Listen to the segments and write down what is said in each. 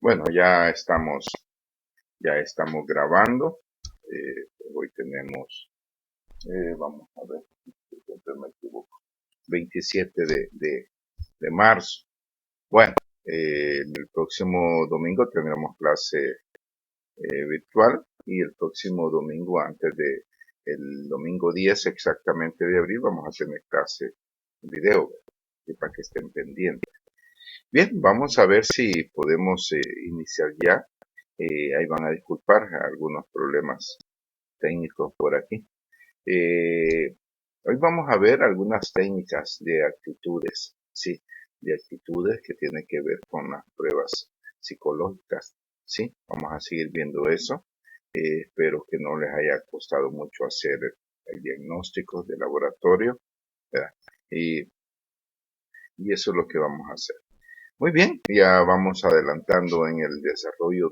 Bueno, ya estamos grabando. Hoy tenemos, vamos a ver, siempre me equivoco, 27 de marzo. Bueno, el próximo domingo tendremos clase virtual y el próximo domingo, antes de el domingo 10 exactamente de abril, vamos a tener clase video, y para que estén pendientes. Bien, vamos a ver si podemos iniciar ya. Ahí van a disculpar algunos problemas técnicos por aquí. Hoy vamos a ver algunas técnicas de actitudes, sí, de actitudes que tienen que ver con las pruebas psicológicas, sí. Vamos a seguir viendo eso. Espero que no les haya costado mucho hacer el diagnóstico de laboratorio, ¿verdad? Y eso es lo que vamos a hacer. Muy bien, ya vamos adelantando en el desarrollo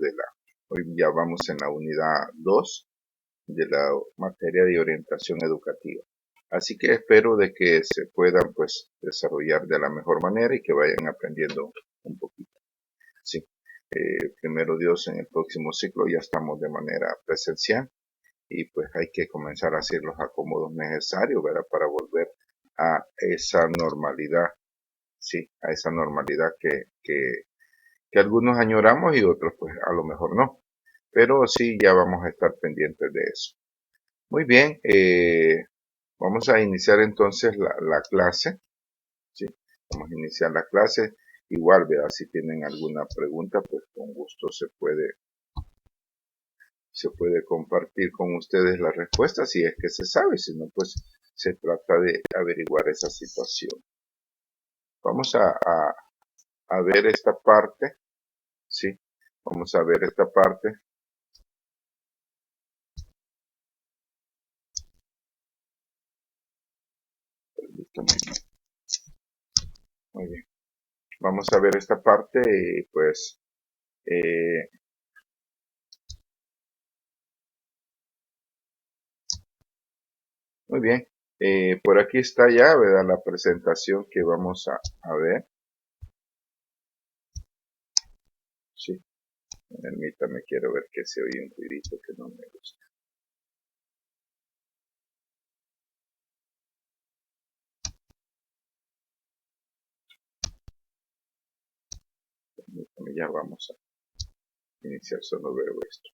hoy ya vamos en la unidad 2 de la materia de orientación educativa. Así que espero de que se puedan pues desarrollar de la mejor manera y que vayan aprendiendo un poquito. Sí, primero Dios, en el próximo ciclo ya estamos de manera presencial y pues hay que comenzar a hacer los acomodos necesarios, ¿verdad? Para volver a esa normalidad, sí, a esa normalidad que algunos añoramos y otros pues a lo mejor no. Pero sí, ya vamos a estar pendientes de eso. Muy bien, vamos a iniciar entonces la clase. ¿Sí? Vamos a iniciar la clase. Igual, vea, si tienen alguna pregunta, pues con gusto se puede compartir con ustedes la respuesta si es que se sabe, si no, pues se trata de averiguar esa situación. Vamos a ver esta parte, ¿sí? Vamos a ver esta parte. Permítanme. Muy bien. Vamos a ver esta parte y pues muy bien. Por aquí está ya, ¿verdad? La presentación que vamos a ver. Sí, permítame, quiero ver que se oye un ruidito que no me gusta. Permítame, ya vamos a iniciar, solo veo esto.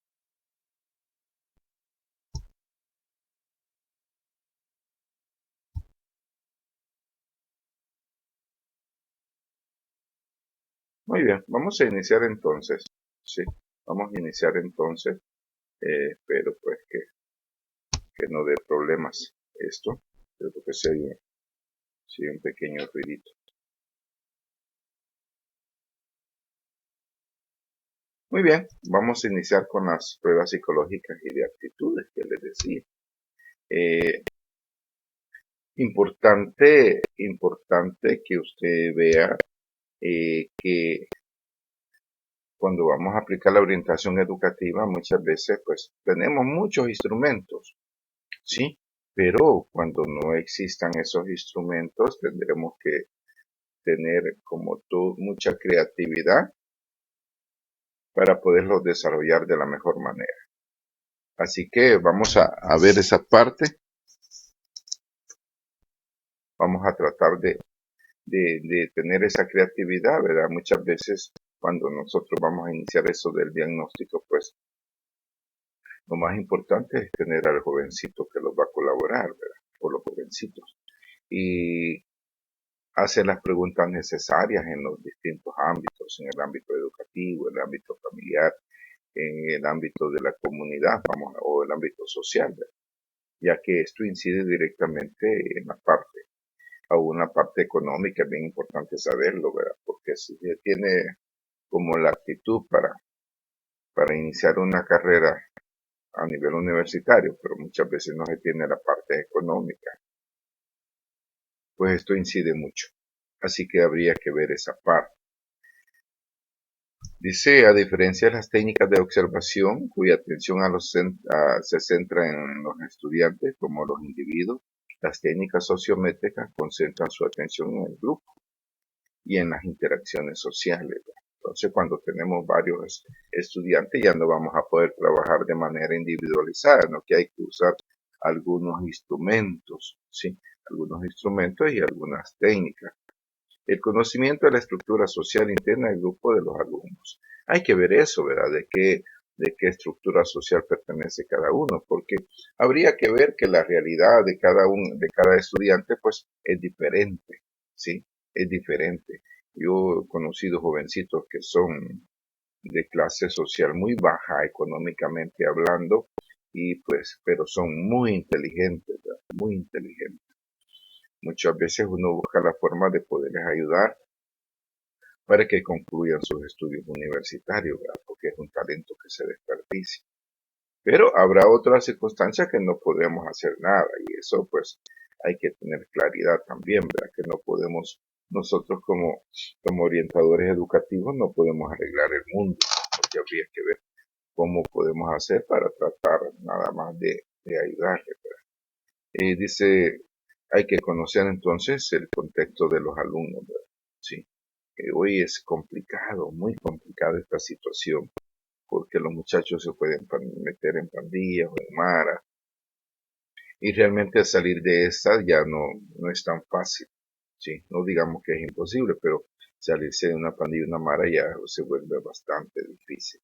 Muy bien, vamos a iniciar entonces. Sí, vamos a iniciar entonces. Espero pues que no dé problemas esto. Creo que se oye un pequeño ruidito. Muy bien, vamos a iniciar con las pruebas psicológicas y de actitudes que les decía. Importante que usted vea que cuando vamos a aplicar la orientación educativa muchas veces pues tenemos muchos instrumentos, ¿sí? Pero cuando no existan esos instrumentos tendremos que tener como tú mucha creatividad para poderlos desarrollar de la mejor manera. Así que vamos a ver esa parte. Vamos a tratar de tener esa creatividad, ¿verdad? Muchas veces cuando nosotros vamos a iniciar eso del diagnóstico, pues lo más importante es tener al jovencito que los va a colaborar, ¿verdad? O los jovencitos. Y hacer las preguntas necesarias en los distintos ámbitos, en el ámbito educativo, en el ámbito familiar, en el ámbito de la comunidad, o el ámbito social, ¿verdad? Ya que esto incide directamente en la parte, a una parte económica, es bien importante saberlo, ¿verdad? Porque si se tiene como la actitud para iniciar una carrera a nivel universitario, pero muchas veces no se tiene la parte económica, pues esto incide mucho. Así que habría que ver esa parte. Dice, a diferencia de las técnicas de observación, cuya atención se centra en los estudiantes como los individuos, las técnicas sociométricas concentran su atención en el grupo y en las interacciones sociales. Entonces, cuando tenemos varios estudiantes, ya no vamos a poder trabajar de manera individualizada, ¿no? Que hay que usar algunos instrumentos, ¿sí? Algunos instrumentos y algunas técnicas. El conocimiento de la estructura social interna del grupo de los alumnos. Hay que ver eso, ¿verdad? De qué estructura social pertenece cada uno, porque habría que ver que la realidad de cada estudiante, pues, es diferente, ¿sí? Es diferente. Yo he conocido jovencitos que son de clase social muy baja económicamente hablando y pues, pero son muy inteligentes, ¿verdad? Muy inteligentes. Muchas veces uno busca la forma de poderles ayudar para que concluyan sus estudios universitarios, ¿verdad? Porque es un talento que se desperdicia. Pero habrá otras circunstancias que no podemos hacer nada y eso pues hay que tener claridad también, ¿verdad? Que no podemos, nosotros como orientadores educativos no podemos arreglar el mundo, porque habría que ver cómo podemos hacer para tratar nada más de ayudarle, ¿verdad? Dice, hay que conocer entonces el contexto de los alumnos, ¿verdad? Sí. Hoy es complicado, muy complicada esta situación, porque los muchachos se pueden meter en pandillas o en maras, y realmente salir de esta ya no es tan fácil, sí, no digamos que es imposible, pero salirse de una pandilla, una mara ya se vuelve bastante difícil.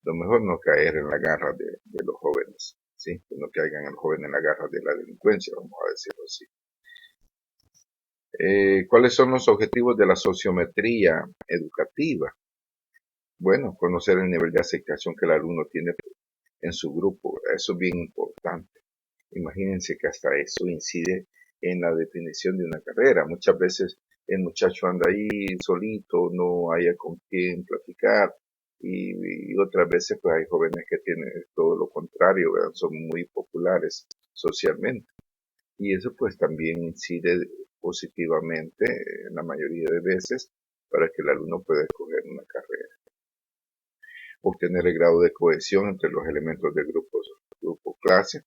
Lo mejor no caer en la garra de los jóvenes, sí, que no caigan el joven en la garra de la delincuencia, vamos a decirlo así. ¿Cuáles son los objetivos de la sociometría educativa? Bueno, conocer el nivel de aceptación que el alumno tiene en su grupo, eso es bien importante. Imagínense que hasta eso incide en la definición de una carrera. Muchas veces el muchacho anda ahí solito, no haya con quién platicar, y otras veces pues hay jóvenes que tienen todo lo contrario, ¿verdad? Son muy populares socialmente. Y eso pues también incide positivamente en la mayoría de veces para que el alumno pueda escoger una carrera. Obtener el grado de cohesión entre los elementos del grupo clase,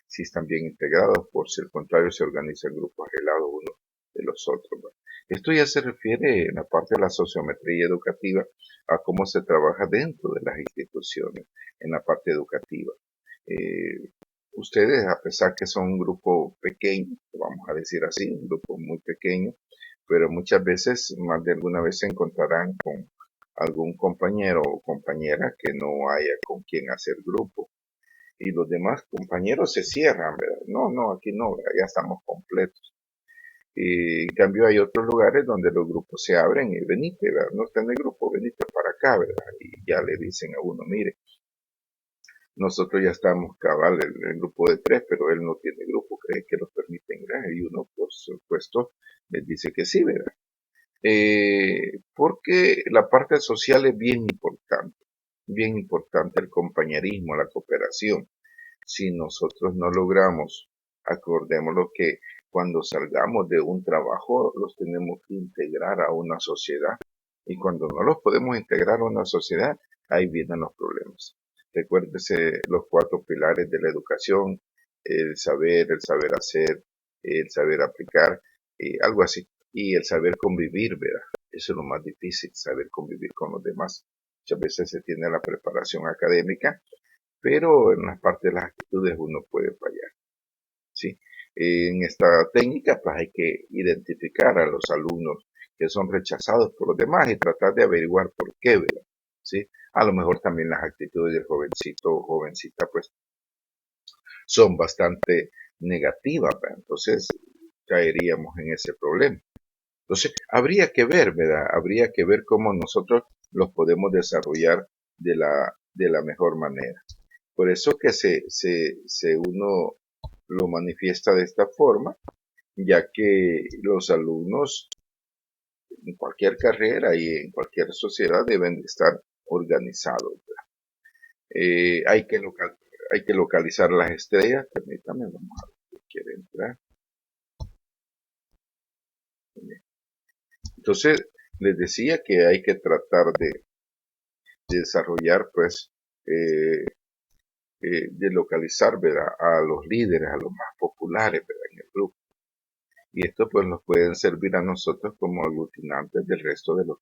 si están bien integrados, por si el contrario se organizan grupos aislados unos de los otros, ¿verdad? Esto ya se refiere en la parte de la sociometría educativa a cómo se trabaja dentro de las instituciones, en la parte educativa. Eh, Ustedes, a pesar que son un grupo pequeño, vamos a decir así, un grupo muy pequeño, pero muchas veces, más de alguna vez se encontrarán con algún compañero o compañera que no haya con quien hacer grupo y los demás compañeros se cierran, ¿verdad? No, no, aquí no, ¿verdad? Ya estamos completos. Y en cambio hay otros lugares donde los grupos se abren y venite, ¿verdad? No está en el grupo, venite para acá, ¿verdad? Y ya le dicen a uno, mire, nosotros ya estamos cabal en el grupo de 3, pero él no tiene grupo, cree que los permiten ingresar y uno, por supuesto, les dice que sí, ¿verdad? Porque la parte social es bien importante el compañerismo, la cooperación. Si nosotros no logramos, acordémoslo que cuando salgamos de un trabajo los tenemos que integrar a una sociedad y cuando no los podemos integrar a una sociedad, ahí vienen los problemas. Recuérdese los 4 pilares de la educación, el saber hacer, el saber aplicar, algo así, y el saber convivir, ¿verdad? Eso es lo más difícil, saber convivir con los demás. Muchas veces se tiene la preparación académica, pero en la parte de las actitudes uno puede fallar, ¿sí? En esta técnica, pues hay que identificar a los alumnos que son rechazados por los demás y tratar de averiguar por qué, ¿verdad? ¿Sí? A lo mejor también las actitudes del jovencito o jovencita, pues, son bastante negativas, ¿verdad? Entonces, caeríamos en ese problema. Entonces, habría que ver, ¿verdad? Habría que ver cómo nosotros los podemos desarrollar de la mejor manera. Por eso que uno lo manifiesta de esta forma, ya que los alumnos en cualquier carrera y en cualquier sociedad deben de estar organizados. Hay que localizar las estrellas. Permítame, vamos a ver si quiere entrar. Entonces, les decía que hay que tratar de desarrollar, pues, eh, de localizar, ¿verdad? A los líderes, a los más populares, ¿verdad? En el grupo. Y esto pues nos puede servir a nosotros como aglutinantes del resto de los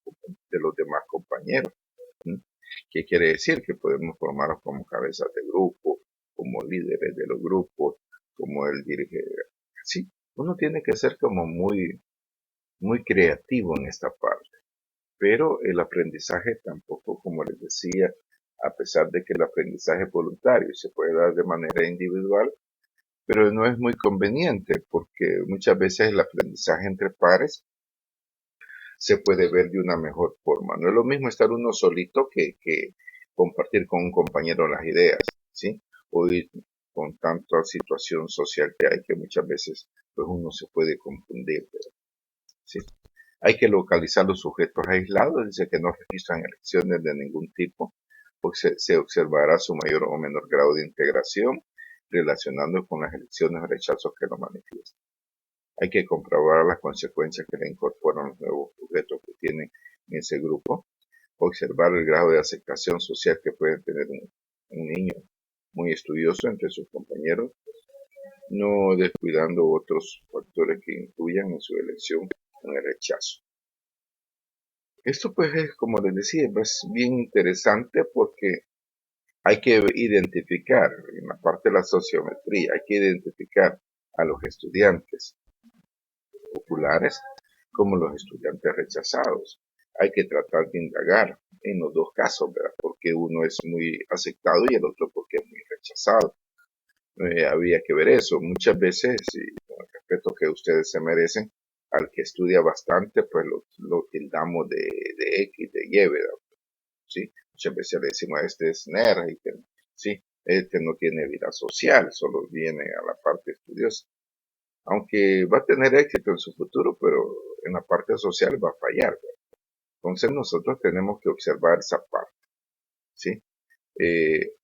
de los demás compañeros. ¿Mm? ¿Qué quiere decir? Que podemos formarnos como cabezas de grupo, como líderes de los grupos, como el dirigente. Sí, uno tiene que ser como muy creativo en esta parte. Pero el aprendizaje tampoco, como les decía, a pesar de que el aprendizaje es voluntario se puede dar de manera individual, pero no es muy conveniente porque muchas veces el aprendizaje entre pares se puede ver de una mejor forma. No es lo mismo estar uno solito que compartir con un compañero las ideas, ¿sí? Hoy con tanta situación social que hay que muchas veces pues uno se puede confundir, ¿sí? Hay que localizar los sujetos aislados, dice que no registran elecciones de ningún tipo, pues se observará su mayor o menor grado de integración relacionando con las elecciones o rechazos que lo manifiestan. Hay que comprobar las consecuencias que le incorporan los nuevos sujetos que tienen en ese grupo, observar el grado de aceptación social que puede tener un niño muy estudioso entre sus compañeros, no descuidando otros factores que influyan en su elección o en el rechazo. Esto pues es, como les decía, pues bien interesante porque hay que identificar, en la parte de la sociometría, hay que identificar a los estudiantes populares como los estudiantes rechazados. Hay que tratar de indagar en los dos casos, ¿verdad? Porque uno es muy aceptado y el otro porque es muy rechazado. Había que ver eso. Muchas veces, y con el respeto que ustedes se merecen, al que estudia bastante, pues lo tildamos de X, de Y, ¿verdad? ¿Sí? Muchas veces le decimos, este es nerd, y que, sí, este no tiene vida social, solo viene a la parte estudiosa. Aunque va a tener éxito en su futuro, pero en la parte social va a fallar, ¿verdad? Entonces nosotros tenemos que observar esa parte, ¿sí? Eh,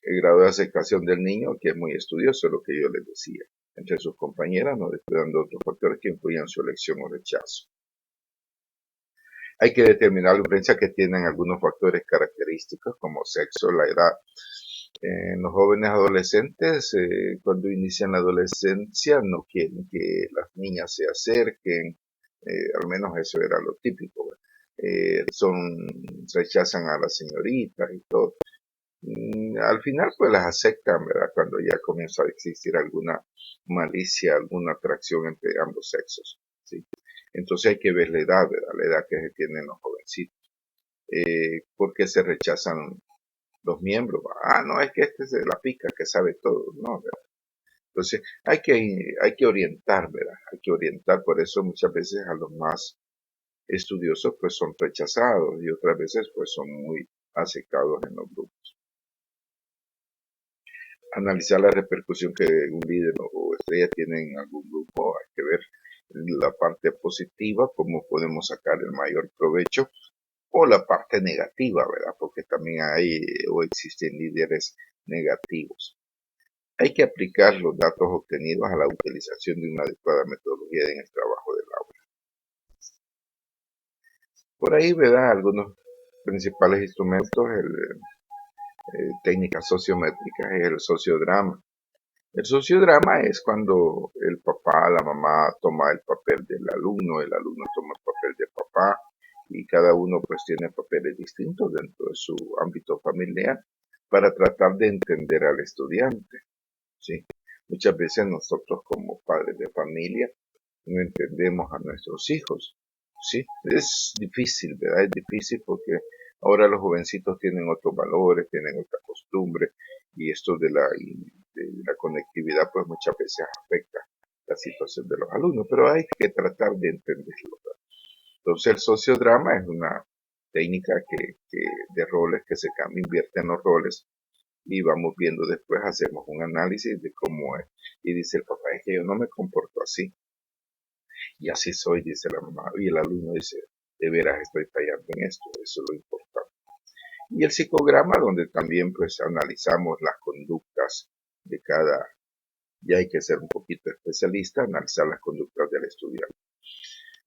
el grado de aceptación del niño, que es muy estudioso, es lo que yo les decía, entre sus compañeras, no descuidando otros factores que influyen en su elección o rechazo. Hay que determinar la influencia que tienen algunos factores característicos como sexo, la edad. Los jóvenes adolescentes, cuando inician la adolescencia, no quieren que las niñas se acerquen, al menos eso era lo típico. Rechazan a las señoritas y todo. Al final pues las aceptan, ¿verdad? Cuando ya comienza a existir alguna malicia, alguna atracción entre ambos sexos, ¿sí? Entonces hay que ver la edad, ¿verdad? La edad que se tienen los jovencitos. Porque se rechazan los miembros. No, es que este es de la pica que sabe todo, ¿no? ¿Verdad? Entonces hay que orientar, ¿verdad? Hay que orientar, por eso muchas veces a los más estudiosos pues son rechazados y otras veces pues son muy aceptados en los grupos. Analizar la repercusión que un líder o estrella tiene en algún grupo, hay que ver la parte positiva, cómo podemos sacar el mayor provecho, o la parte negativa, ¿verdad? Porque también hay o existen líderes negativos. Hay que aplicar los datos obtenidos a la utilización de una adecuada metodología en el trabajo del aula. Por ahí, ¿verdad? Algunos principales instrumentos, técnicas sociométricas, es el sociodrama. El sociodrama es cuando el papá, la mamá toma el papel del alumno, el alumno toma el papel del papá y cada uno pues tiene papeles distintos dentro de su ámbito familiar para tratar de entender al estudiante, ¿sí? Muchas veces nosotros como padres de familia no entendemos a nuestros hijos, ¿sí? Es difícil, ¿verdad? Es difícil porque ahora los jovencitos tienen otros valores, tienen otra costumbre y esto de la conectividad pues muchas veces afecta la situación de los alumnos, pero hay que tratar de entenderlo, ¿verdad? Entonces el sociodrama es una técnica de roles que se invierten los roles y vamos viendo después, hacemos un análisis de cómo es. Y dice el papá, es que yo no me comporto así. Y así soy, dice la mamá. Y el alumno dice, de veras estoy fallando en esto, eso es lo importante. Y el psicograma, donde también pues analizamos las conductas de cada, ya hay que ser un poquito especialista, analizar las conductas del estudiante.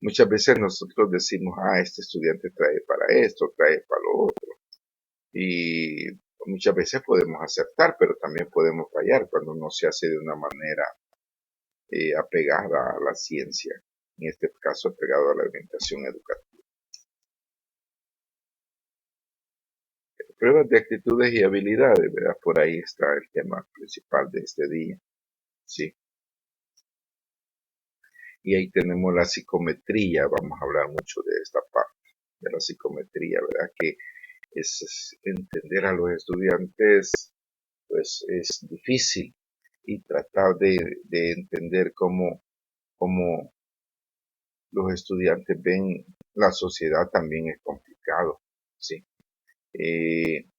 Muchas veces nosotros decimos, este estudiante trae para esto, trae para lo otro. Y muchas veces podemos acertar, pero también podemos fallar cuando no se hace de una manera apegada a la ciencia, en este caso apegado a la orientación educativa. Pruebas de actitudes y habilidades, ¿verdad? Por ahí está el tema principal de este día, ¿sí? Y ahí tenemos la psicometría, vamos a hablar mucho de esta parte, de la psicometría, ¿verdad? Que es entender a los estudiantes, pues es difícil y tratar de entender cómo los estudiantes ven la sociedad también es complicado, ¿sí? Eh,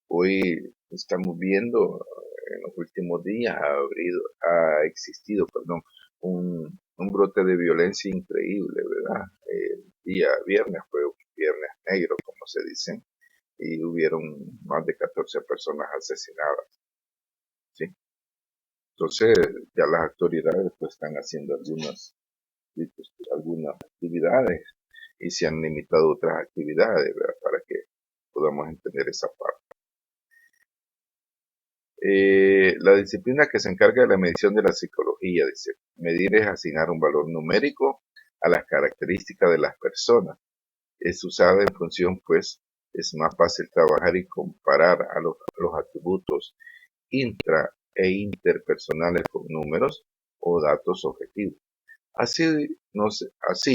Hoy estamos viendo, en los últimos días ha existido, perdón, un brote de violencia increíble, ¿verdad? El día viernes fue un viernes negro, como se dice, y hubieron más de 14 personas asesinadas, ¿sí? Entonces, ya las autoridades pues están haciendo algunas actividades y se han limitado otras actividades, ¿verdad? Para que podamos entender esa parte. La disciplina que se encarga de la medición de la psicología, dice, medir es asignar un valor numérico a las características de las personas. Es usada en función, pues, es más fácil trabajar y comparar a los atributos intra e interpersonales con números o datos objetivos. Así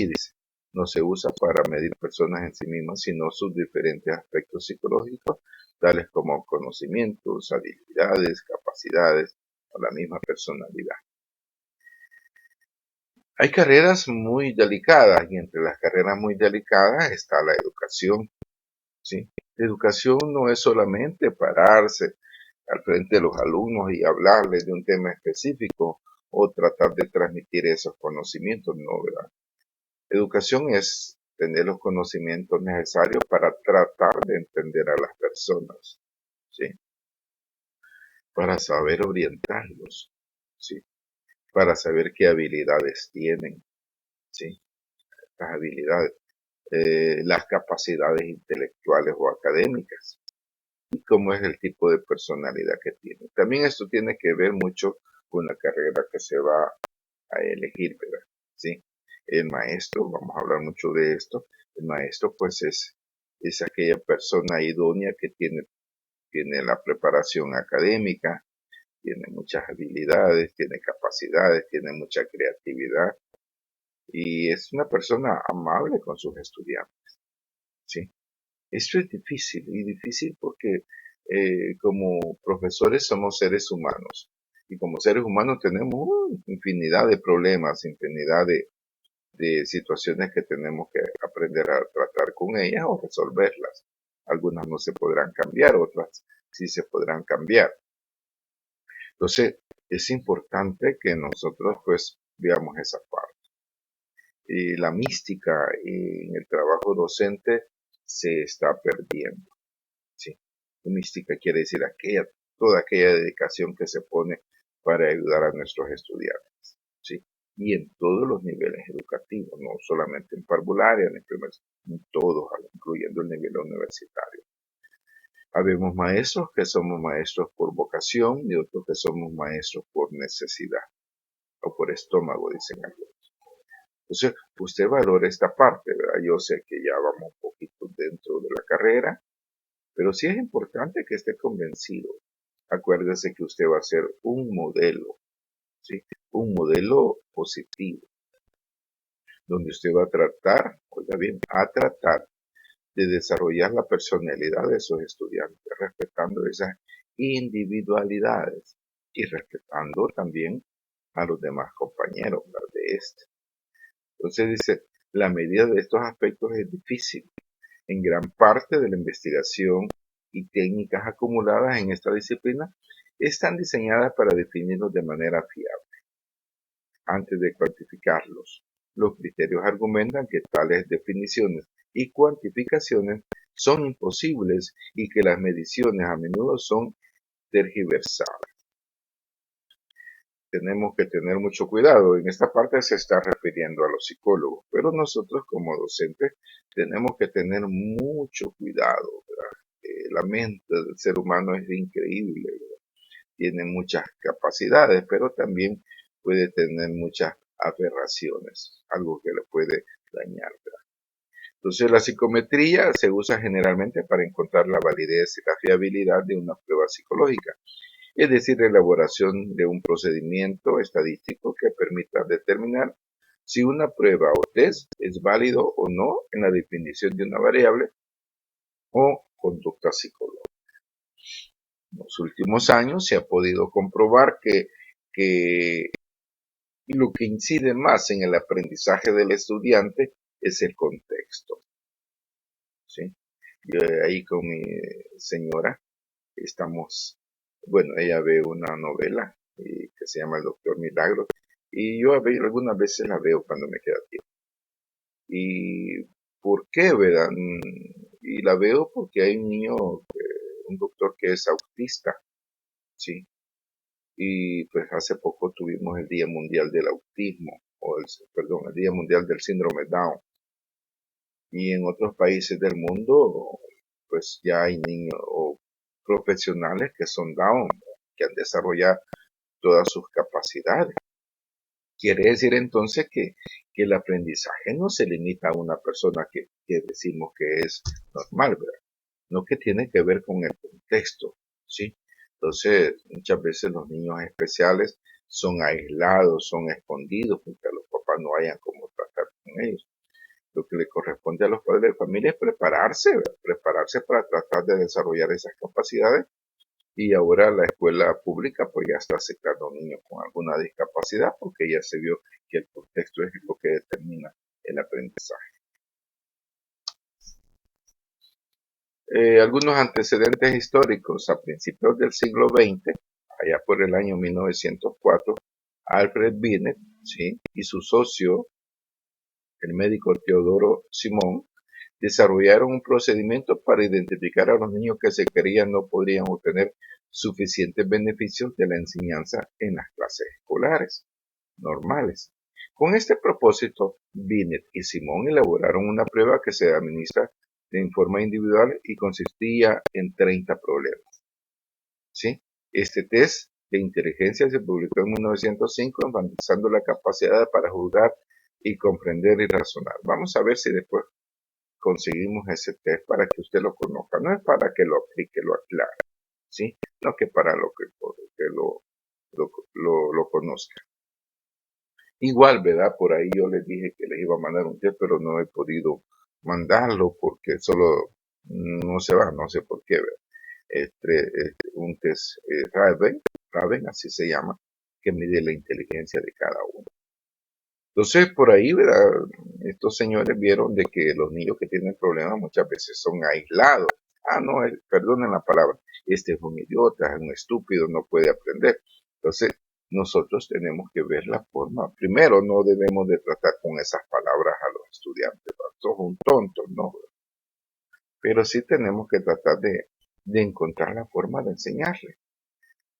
dice, no se usa para medir personas en sí mismas, sino sus diferentes aspectos psicológicos, tales como conocimientos, habilidades, capacidades o la misma personalidad. Hay carreras muy delicadas y entre las carreras muy delicadas está la educación, ¿sí? La educación no es solamente pararse al frente de los alumnos y hablarles de un tema específico o tratar de transmitir esos conocimientos, no, ¿verdad? Educación es tener los conocimientos necesarios para tratar de entender a las personas, ¿sí? Para saber orientarlos, ¿sí? Para saber qué habilidades tienen, ¿sí? Las habilidades, las capacidades intelectuales o académicas y cómo es el tipo de personalidad que tienen. También esto tiene que ver mucho con la carrera que se va a elegir, ¿verdad? ¿Sí? El maestro, vamos a hablar mucho de esto, el maestro pues es aquella persona idónea que tiene la preparación académica, tiene muchas habilidades, tiene capacidades, tiene mucha creatividad y es una persona amable con sus estudiantes, ¿sí? Esto es difícil y difícil porque como profesores somos seres humanos y como seres humanos tenemos infinidad de problemas, infinidad de situaciones que tenemos que aprender a tratar con ellas o resolverlas. Algunas no se podrán cambiar, otras sí se podrán cambiar. Entonces, es importante que nosotros pues veamos esa parte. Y la mística en el trabajo docente se está perdiendo. ¿Sí? Mística quiere decir toda aquella dedicación que se pone para ayudar a nuestros estudiantes, ¿sí? Y en todos los niveles educativos, no solamente en parvularia, en todos, incluyendo el nivel universitario. Habemos maestros que somos maestros por vocación y otros que somos maestros por necesidad o por estómago, dicen algunos. Entonces, usted valora esta parte, ¿verdad? Yo sé que ya vamos un poquito dentro de la carrera, pero sí es importante que esté convencido. Acuérdese que usted va a ser un modelo, ¿sí? Un modelo positivo, donde usted va a tratar, oiga bien, a tratar de desarrollar la personalidad de sus estudiantes, respetando esas individualidades y respetando también a los demás compañeros de este. Entonces dice, la medida de estos aspectos es difícil. En gran parte de la investigación y técnicas acumuladas en esta disciplina están diseñadas para definirlos de manera fiable. Antes de cuantificarlos, los criterios argumentan que tales definiciones y cuantificaciones son imposibles y que las mediciones a menudo son tergiversadas. Tenemos que tener mucho cuidado. En esta parte se está refiriendo a los psicólogos, pero nosotros como docentes tenemos que tener mucho cuidado, ¿verdad? La mente del ser humano es increíble, ¿verdad? Tiene muchas capacidades, pero también puede tener muchas aberraciones, algo que le puede dañar, ¿verdad? Entonces, la psicometría se usa generalmente para encontrar la validez y la fiabilidad de una prueba psicológica, es decir, la elaboración de un procedimiento estadístico que permita determinar si una prueba o test es válido o no en la definición de una variable o conducta psicológica. En los últimos años se ha podido comprobar que lo que incide más en el aprendizaje del estudiante es el contexto, ¿sí? Yo ahí con mi señora estamos, bueno, ella ve una novela que se llama El Doctor Milagro y yo algunas veces la veo cuando me queda tiempo. ¿Y por qué, verdad? Y la veo porque hay un niño, un doctor que es autista, ¿sí? Y pues hace poco tuvimos el Día Mundial del Autismo, perdón, el Día Mundial del Síndrome Down. Y en otros países del mundo, pues ya hay niños o profesionales que son Down, que han desarrollado todas sus capacidades. Quiere decir entonces que el aprendizaje no se limita a una persona que decimos que es normal, ¿verdad? No, que tiene que ver con el contexto, ¿sí? Entonces, muchas veces los niños especiales son aislados, son escondidos, porque a los papás no hayan cómo tratar con ellos. Lo que le corresponde a los padres de familia es prepararse, ¿verdad? Prepararse para tratar de desarrollar esas capacidades. Y ahora la escuela pública pues ya está aceptando niños con alguna discapacidad porque ya se vio que el contexto es lo que determina el aprendizaje. Algunos antecedentes históricos. A principios del siglo XX, allá por el año 1904, Alfred Binet, ¿sí?, y su socio, el médico Teodoro Simón, desarrollaron un procedimiento para identificar a los niños que se creían no podrían obtener suficientes beneficios de la enseñanza en las clases escolares normales. Con este propósito, Binet y Simón elaboraron una prueba que se administra en forma individual y consistía en 30 problemas, ¿sí? Este test de inteligencia se publicó en 1905, enfatizando la capacidad para juzgar y comprender y razonar. Vamos a ver si después conseguimos ese test para que usted lo conozca. No es para que lo aplique, lo aclare, ¿sí? No, que para que lo conozca. Igual, ¿verdad? Por ahí yo les dije que les iba a mandar un test, pero no he podido mandarlo porque solo no se va, no sé por qué, ¿verdad? Un test Raven, así se llama, que mide la inteligencia de cada uno. Entonces, por ahí, ¿verdad? Estos señores vieron de que los niños que tienen problemas muchas veces son aislados. No, perdonen la palabra, este es un idiota, es un estúpido, no puede aprender. Entonces, nosotros tenemos que ver la forma. Primero, no debemos de tratar con esas palabras a los estudiantes, ¿verdad? Sos un tonto, ¿no? Pero sí tenemos que tratar de encontrar la forma de enseñarle.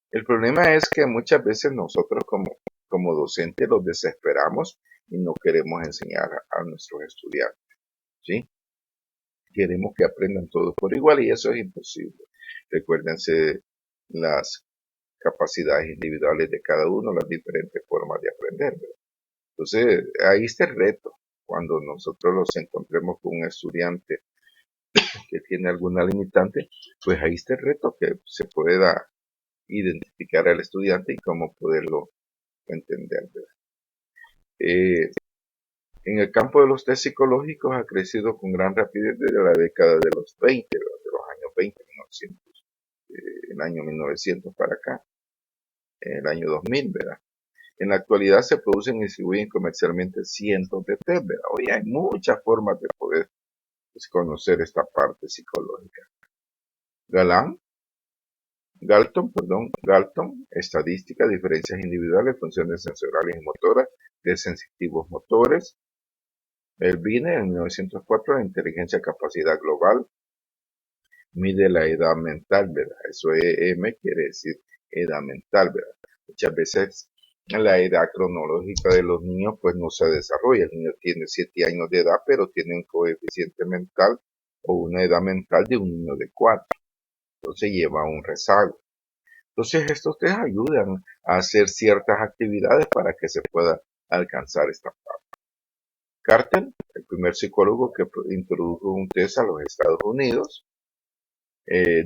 El problema es que muchas veces nosotros como docentes los desesperamos y no queremos enseñar a nuestros estudiantes, ¿sí? Queremos que aprendan todos por igual y eso es imposible. Recuérdense las capacidades individuales de cada uno, las diferentes formas de aprender, ¿verdad? Entonces, ahí está el reto. Cuando nosotros los encontremos con un estudiante que tiene alguna limitante, pues ahí está el reto, que se pueda identificar al estudiante y cómo poderlo entender, ¿verdad? En el campo de los test psicológicos ha crecido con gran rapidez desde la década de los 20, de los años 20, 1900, el año 1900 para acá, el año 2000, ¿verdad? En la actualidad se producen y distribuyen comercialmente cientos de test, ¿verdad? Hoy hay muchas formas de poder conocer esta parte psicológica. Galton, estadística, diferencias individuales, funciones sensoriales y motoras de sensitivos motores. El BINE en 1904, la inteligencia capacidad global, mide la edad mental, ¿verdad? Eso EM quiere decir edad mental, ¿verdad? Muchas veces la edad cronológica de los niños pues no se desarrolla. El niño tiene 7 años de edad, pero tiene un coeficiente mental o una edad mental de un niño de 4. Entonces lleva un rezago. Entonces estos te ayudan a hacer ciertas actividades para que se pueda alcanzar esta parte. Carter, el primer psicólogo que introdujo un test a los Estados Unidos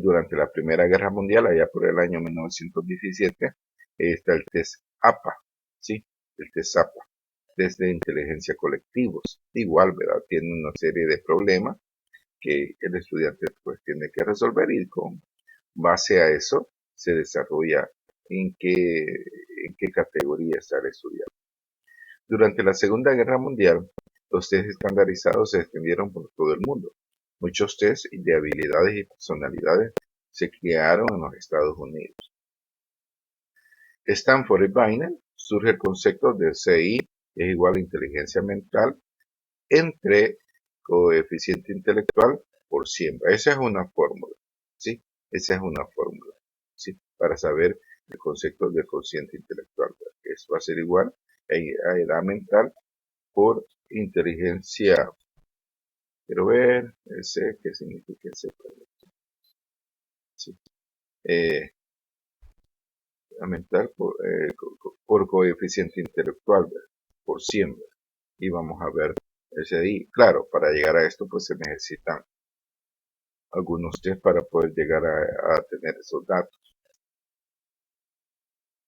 durante la Primera Guerra Mundial, allá por el año 1917, está el test APA, ¿sí? El test APA, test de inteligencia colectivos. Igual, ¿verdad? Tiene una serie de problemas que el estudiante pues tiene que resolver y con base a eso se desarrolla en qué categoría está el estudiante. Durante la Segunda Guerra Mundial, los test estandarizados se extendieron por todo el mundo. Muchos test de habilidades y personalidades se crearon en los Estados Unidos. Stanford y Binet surge el concepto de CI es igual a inteligencia mental entre coeficiente intelectual por 100. Esa es una fórmula, ¿sí? Esa es una fórmula, ¿sí? Para saber el concepto del cociente intelectual. Eso va a ser igual a edad mental por inteligencia. Quiero ver ese, qué significa ese. Sí. Mental por coeficiente intelectual, ¿verdad? Por 100. ¿Verdad? Y vamos a ver ese ahí. Claro, para llegar a esto pues se necesitan algunos test para poder llegar a tener esos datos.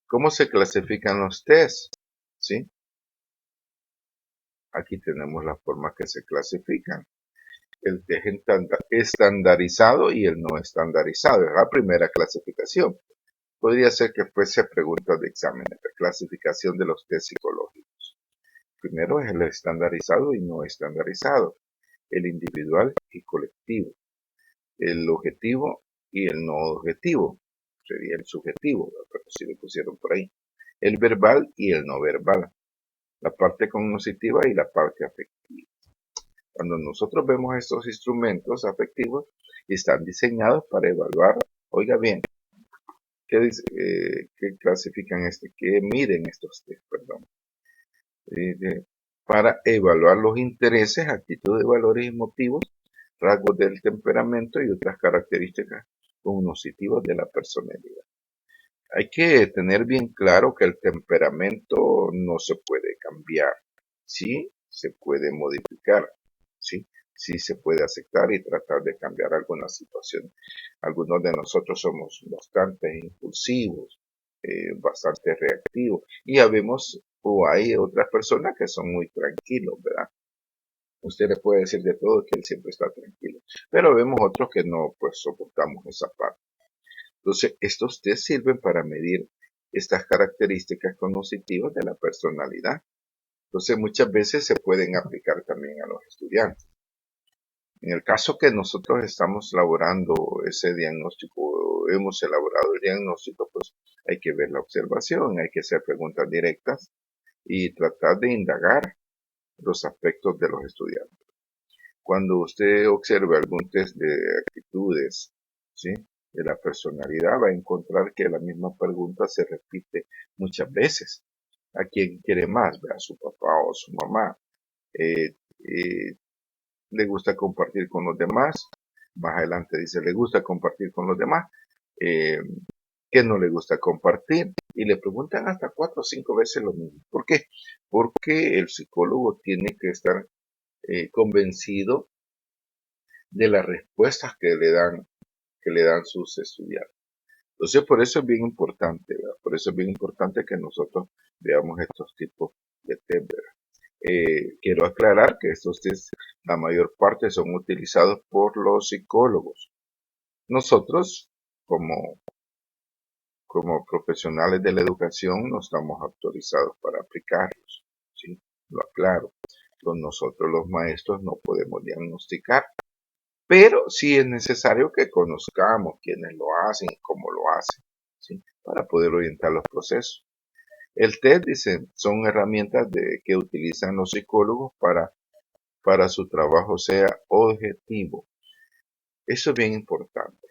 ¿Cómo se clasifican los tests? ¿Sí? Aquí tenemos las formas que se clasifican. El test estandarizado y el no estandarizado. Es la primera clasificación. Podría ser que fuese preguntas de exámenes, de clasificación de los test psicológicos. Primero es el estandarizado y no estandarizado. El individual y colectivo. El objetivo y el no objetivo. Sería el subjetivo, pero si lo pusieron por ahí. El verbal y el no verbal. La parte cognitiva y la parte afectiva. Cuando nosotros vemos estos instrumentos afectivos, están diseñados para evaluar, oiga bien, ¿qué clasifican qué miden estos test, perdón? Para evaluar los intereses, actitudes, valores y motivos, rasgos del temperamento y otras características cognitivas de la personalidad. Hay que tener bien claro que el temperamento no se puede cambiar, sí se puede modificar, sí se puede aceptar y tratar de cambiar alguna situación. Algunos de nosotros somos bastante impulsivos, bastante reactivos y habemos o hay otras personas que son muy tranquilos, ¿verdad? Usted le puede decir de todo que él siempre está tranquilo, pero vemos otros que no, pues soportamos esa parte. Entonces, estos test sirven para medir estas características cognitivas de la personalidad. Entonces, muchas veces se pueden aplicar también a los estudiantes. En el caso que nosotros estamos elaborando ese diagnóstico, hemos elaborado el diagnóstico, pues hay que ver la observación, hay que hacer preguntas directas y tratar de indagar los aspectos de los estudiantes. Cuando usted observe algún test de actitudes, ¿sí?, de la personalidad, va a encontrar que la misma pregunta se repite muchas veces. ¿A quién quiere más? ¿A su papá o su mamá? ¿Le gusta compartir con los demás? Más adelante dice, ¿le gusta compartir con los demás? ¿Qué no le gusta compartir? Y le preguntan hasta 4 o 5 veces lo mismo. ¿Por qué? Porque el psicólogo tiene que estar convencido de las respuestas que le dan sus estudiantes. Entonces, por eso es bien importante, ¿verdad? Por eso es bien importante que nosotros veamos estos tipos de test, quiero aclarar que estos test, la mayor parte son utilizados por los psicólogos. Nosotros, como profesionales de la educación, no estamos autorizados para aplicarlos, ¿sí? Lo aclaro. Nosotros los maestros no podemos diagnosticar, pero sí es necesario que conozcamos quiénes lo hacen y cómo lo hacen, ¿sí?, para poder orientar los procesos. El test, dice, son herramientas que utilizan los psicólogos para su trabajo sea objetivo. Eso es bien importante.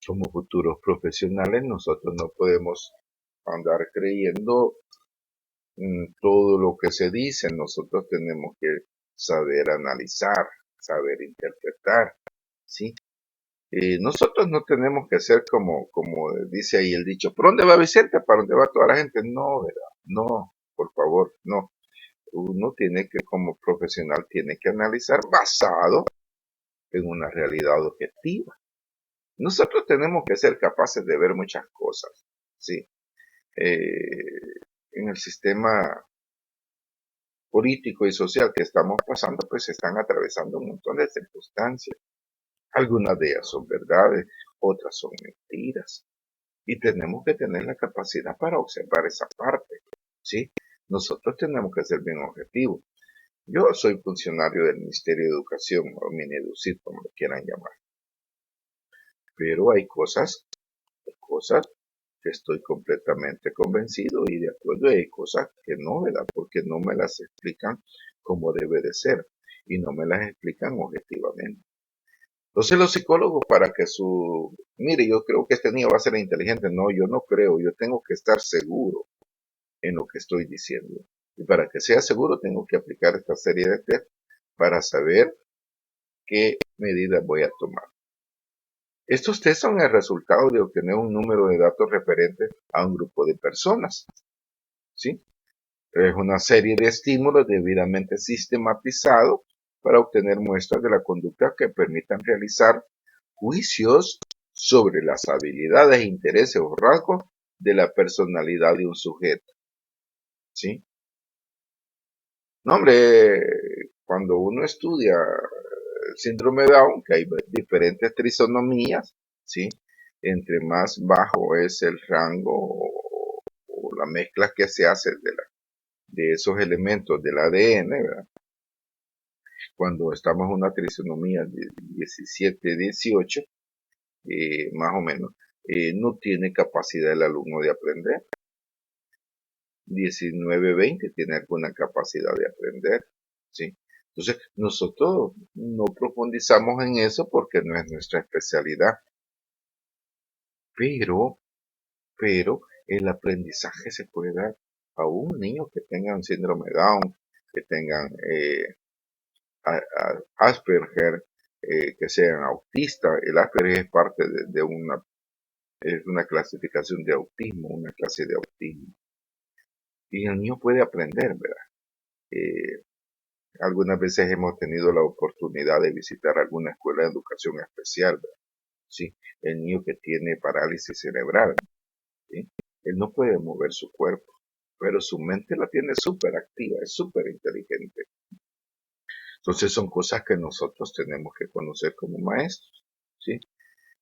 Como futuros profesionales, nosotros no podemos andar creyendo todo lo que se dice. Nosotros tenemos que saber analizar, saber interpretar, ¿sí? Nosotros no tenemos que ser como dice ahí el dicho, ¿por dónde va Vicente? ¿Para dónde va toda la gente? No, ¿verdad? No, por favor, no. uno tiene que, como profesional, tiene que analizar basado en una realidad objetiva. Nosotros tenemos que ser capaces de ver muchas cosas, ¿sí? En el sistema político y social que estamos pasando, pues se están atravesando un montón de circunstancias. Algunas de ellas son verdades, otras son mentiras. Y tenemos que tener la capacidad para observar esa parte, ¿sí? Nosotros tenemos que ser bien objetivos. Yo soy funcionario del Ministerio de Educación, o Mineducid, como lo quieran llamar. Pero hay cosas que estoy completamente convencido y de acuerdo, y hay cosas que no, ¿verdad? Porque no me las explican como debe de ser y no me las explican objetivamente. Entonces los psicólogos para que mire, yo creo que este niño va a ser inteligente. No, yo no creo, yo tengo que estar seguro en lo que estoy diciendo. Y para que sea seguro tengo que aplicar esta serie de test para saber qué medidas voy a tomar. Estos test son el resultado de obtener un número de datos referentes a un grupo de personas, ¿sí? Es una serie de estímulos debidamente sistematizados para obtener muestras de la conducta que permitan realizar juicios sobre las habilidades, intereses o rasgos de la personalidad de un sujeto, ¿sí? No, hombre, cuando uno estudia el síndrome de Down, que hay diferentes trisonomías, ¿sí? Entre más bajo es el rango o la mezcla que se hace de esos elementos del ADN, ¿verdad? Cuando estamos en una trisonomía de 17, 18, más o menos, no tiene capacidad el alumno de aprender. 19, 20 tiene alguna capacidad de aprender, ¿sí? Entonces, nosotros no profundizamos en eso porque no es nuestra especialidad, pero el aprendizaje se puede dar a un niño que tenga síndrome Down, que tengan Asperger, que sean autistas. El Asperger es parte de una clasificación de autismo, una clase de autismo. Y el niño puede aprender, ¿verdad? Algunas veces hemos tenido la oportunidad de visitar alguna escuela de educación especial, ¿verdad? ¿Sí? El niño que tiene parálisis cerebral, ¿sí? Él no puede mover su cuerpo, pero su mente la tiene súper activa, es súper inteligente. Entonces son cosas que nosotros tenemos que conocer como maestros, ¿sí?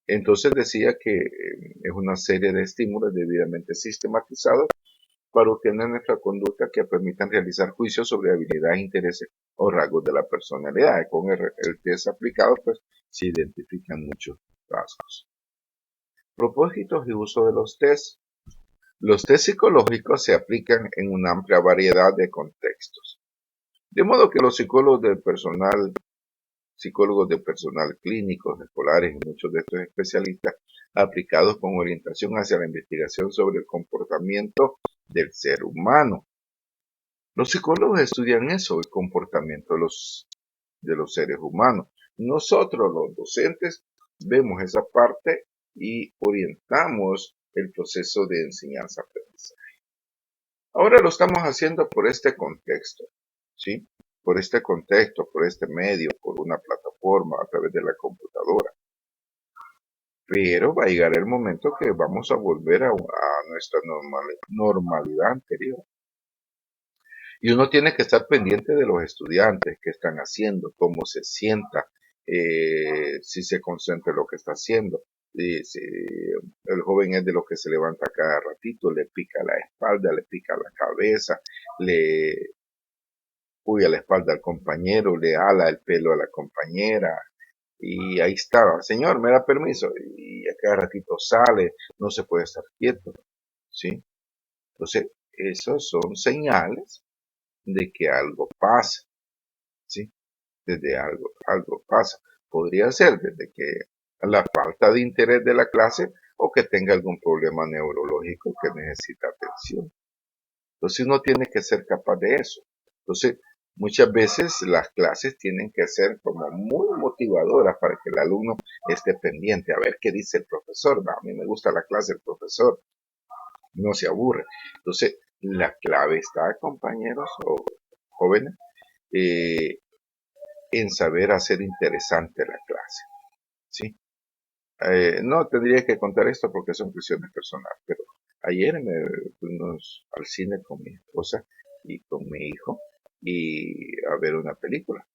Entonces decía que es una serie de estímulos debidamente sistematizados para obtener nuestra conducta que permitan realizar juicios sobre habilidades, intereses o rasgos de la personalidad. Con el test aplicado, pues se identifican muchos rasgos. Propósitos y uso de los test. Los test psicológicos se aplican en una amplia variedad de contextos. De modo que los psicólogos de personal clínicos, escolares y muchos de estos especialistas aplicados con orientación hacia la investigación sobre el comportamiento del ser humano. Los psicólogos estudian eso, el comportamiento de los seres humanos. Nosotros, los docentes, vemos esa parte y orientamos el proceso de enseñanza-aprendizaje. Ahora lo estamos haciendo por este contexto, ¿sí? Por este contexto, por este medio, por una plataforma, a través de la computadora. Pero va a llegar el momento que vamos a volver a nuestra normalidad anterior. Y uno tiene que estar pendiente de los estudiantes, qué están haciendo, cómo se sienta, si se concentra en lo que está haciendo. Si el joven es de los que se levanta cada ratito, le pica la espalda, le pica la cabeza, le puya la espalda al compañero, le ala el pelo a la compañera, y ahí estaba, señor, me da permiso, y a cada ratito sale, no se puede estar quieto, ¿sí? Entonces, esos son señales de que algo pasa, ¿sí? Desde algo pasa. Podría ser desde que la falta de interés de la clase o que tenga algún problema neurológico que necesita atención. Entonces uno tiene que ser capaz de eso. Entonces, muchas veces las clases tienen que ser como muy motivadoras para que el alumno esté pendiente a ver qué dice el profesor. A mí me gusta la clase del profesor, no se aburre. Entonces, la clave está, compañeros o jóvenes en saber hacer interesante la clase, ¿sí? No tendría que contar esto porque son cuestiones personales, pero ayer me fuimos al cine con mi esposa y con mi hijo y a ver una película,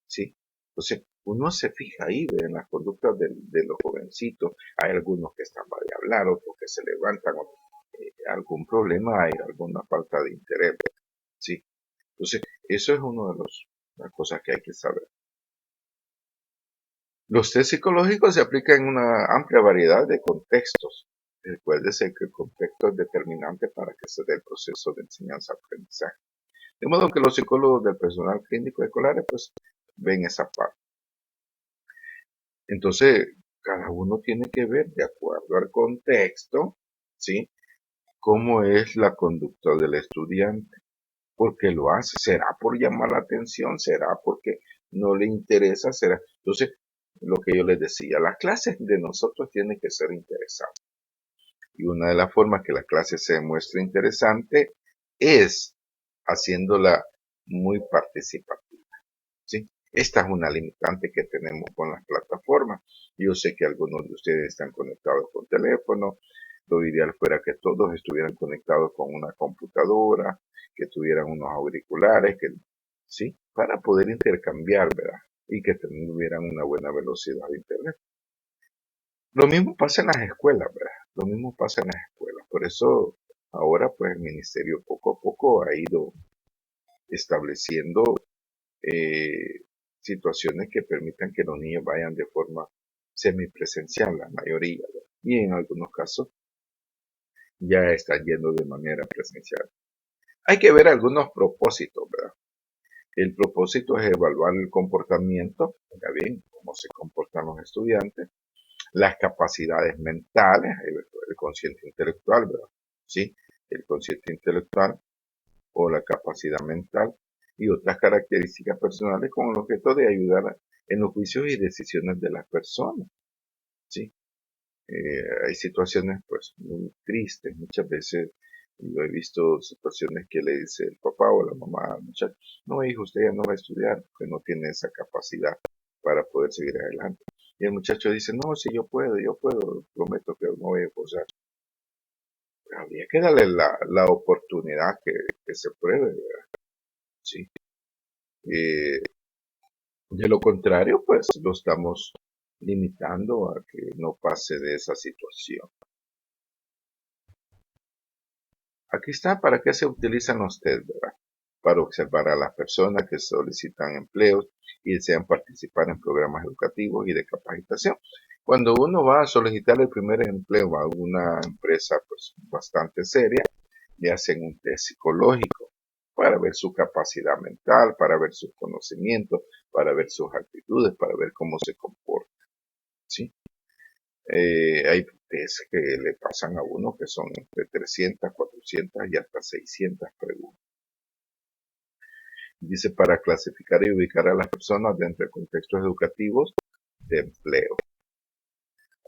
¿sí? Entonces, uno se fija ahí, ve, en las conductas de los jovencitos. Hay algunos que están para de hablar, otros que se levantan, algún problema hay, alguna falta de interés, ¿sí? Entonces, eso es uno de las cosas que hay que saber. Los test psicológicos se aplican en una amplia variedad de contextos. Recuérdese que el contexto es determinante para que se dé el proceso de enseñanza-aprendizaje. De modo que los psicólogos del personal clínico escolares pues ven esa parte. Entonces, cada uno tiene que ver de acuerdo al contexto, ¿sí? Cómo es la conducta del estudiante. ¿Por qué lo hace? ¿Será por llamar la atención? ¿Será porque no le interesa? ¿Será? Entonces, lo que yo les decía, las clases de nosotros tienen que ser interesantes. Y una de las formas que la clase se muestre interesante es haciéndola muy participativa, ¿sí? Esta es una limitante que tenemos con las plataformas. Yo sé que algunos de ustedes están conectados con teléfono. Lo ideal fuera que todos estuvieran conectados con una computadora, que tuvieran unos auriculares, ¿sí? Para poder intercambiar, ¿verdad? Y que tuvieran una buena velocidad de internet. Lo mismo pasa en las escuelas, ¿verdad? Lo mismo pasa en las escuelas. Por eso ahora pues el ministerio poco a poco ha ido estableciendo situaciones que permitan que los niños vayan de forma semipresencial, la mayoría, ¿verdad? Y en algunos casos ya están yendo de manera presencial. Hay que ver algunos propósitos, ¿verdad? El propósito es evaluar el comportamiento, ya bien, cómo se comportan los estudiantes, las capacidades mentales, el consciente intelectual, ¿verdad? Sí, el consciente intelectual o la capacidad mental y otras características personales con el objeto de ayudar en los juicios y decisiones de las personas, ¿sí? Hay situaciones pues muy tristes, muchas veces yo he visto situaciones que le dice el papá o la mamá al muchacho, no hijo, usted ya no va a estudiar porque no tiene esa capacidad para poder seguir adelante. Y el muchacho dice, no, si yo puedo, prometo que no voy a forzar. Habría que darle la oportunidad que se pruebe, ¿verdad? Sí. Eh, de lo contrario, pues lo estamos limitando a que no pase de esa situación. Aquí está para qué se utilizan los test, ¿verdad? Para observar a las personas que solicitan empleos y desean participar en programas educativos y de capacitación. Cuando uno va a solicitar el primer empleo a una empresa pues bastante seria, le hacen un test psicológico para ver su capacidad mental, para ver sus conocimientos, para ver sus actitudes, para ver cómo se comporta, ¿sí? Hay test que le pasan a uno que son entre 300, 400 y hasta 600 preguntas. Dice para clasificar y ubicar a las personas dentro de contextos educativos de empleo,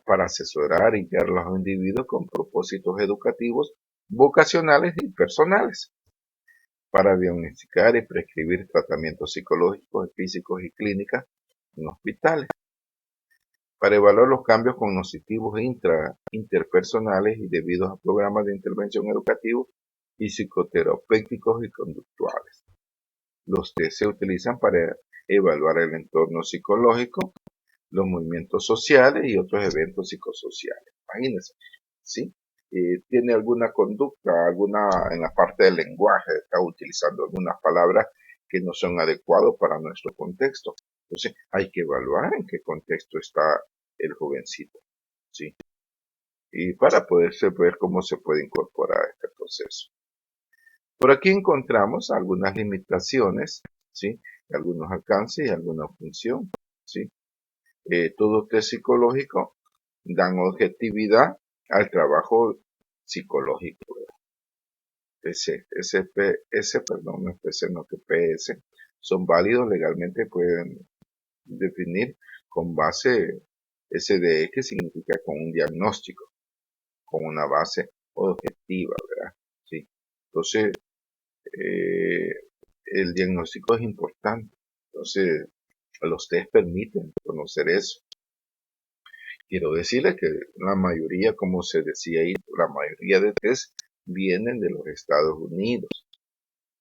para asesorar y guiar a los individuos con propósitos educativos, vocacionales y personales, para diagnosticar y prescribir tratamientos psicológicos, físicos y clínicas en hospitales, para evaluar los cambios cognitivos interpersonales y debidos a programas de intervención educativos y psicoterapéuticos y conductuales. Los test se utilizan para evaluar el entorno psicológico, los movimientos sociales y otros eventos psicosociales. Imagínense, ¿sí? Tiene alguna conducta, en la parte del lenguaje, está utilizando algunas palabras que no son adecuadas para nuestro contexto. Entonces, hay que evaluar en qué contexto está el jovencito, ¿sí? Y para poderse ver cómo se puede incorporar a este proceso. Por aquí encontramos algunas limitaciones, ¿sí? Algunos alcances y alguna función, ¿sí? Todo test psicológico dan objetividad al trabajo psicológico. No es PC, no que PS, son válidos legalmente, pueden definir con base SDE, que significa con un diagnóstico, con una base objetiva, ¿verdad? Sí. Entonces, el diagnóstico es importante. Entonces, los test permiten conocer eso. Quiero decirle que la mayoría, como se decía ahí, la mayoría de test vienen de los Estados Unidos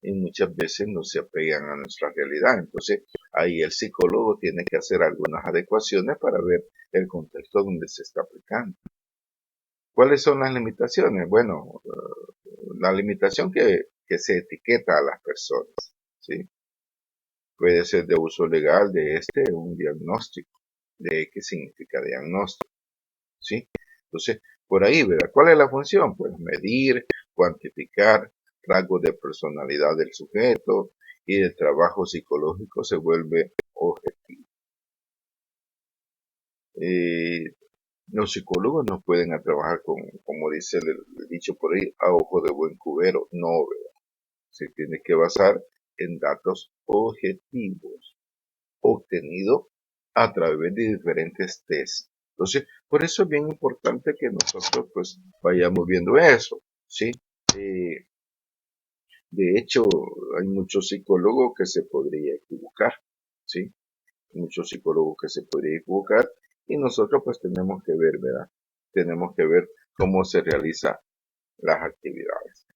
y muchas veces no se apegan a nuestra realidad. Entonces, ahí el psicólogo tiene que hacer algunas adecuaciones para ver el contexto donde se está aplicando. ¿Cuáles son las limitaciones? Bueno, la limitación que se etiqueta a las personas, ¿sí? Puede ser de uso legal de un diagnóstico, de qué significa diagnóstico, ¿sí? Entonces, por ahí, ¿verdad? ¿Cuál es la función? Pues medir, cuantificar rasgos de personalidad del sujeto y el trabajo psicológico se vuelve objetivo. Los psicólogos no pueden trabajar con, como dice el dicho por ahí, a ojo de buen cubero, no, ¿verdad? Se tiene que basar en datos objetivos obtenidos a través de diferentes tests. Entonces, por eso es bien importante que nosotros pues vayamos viendo eso, ¿sí? Eh, de hecho, hay muchos psicólogos que se podría equivocar, ¿sí? Muchos psicólogos que se podría equivocar y nosotros pues tenemos que ver, ¿verdad? Tenemos que ver cómo se realizan las actividades.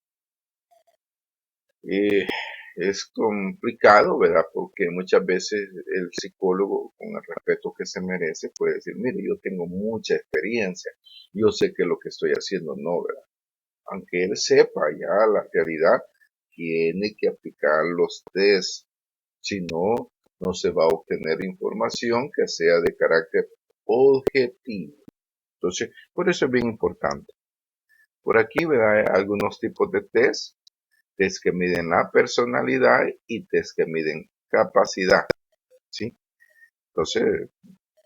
Es complicado, ¿verdad? Porque muchas veces el psicólogo, con el respeto que se merece, puede decir, mire, yo tengo mucha experiencia, yo sé que lo que estoy haciendo no, ¿verdad? Aunque él sepa ya la realidad, tiene que aplicar los test, si no, no se va a obtener información que sea de carácter objetivo. Entonces, por eso es bien importante. Por aquí, ¿verdad? Hay algunos tipos de test que miden la personalidad y test que miden capacidad, ¿sí? Entonces,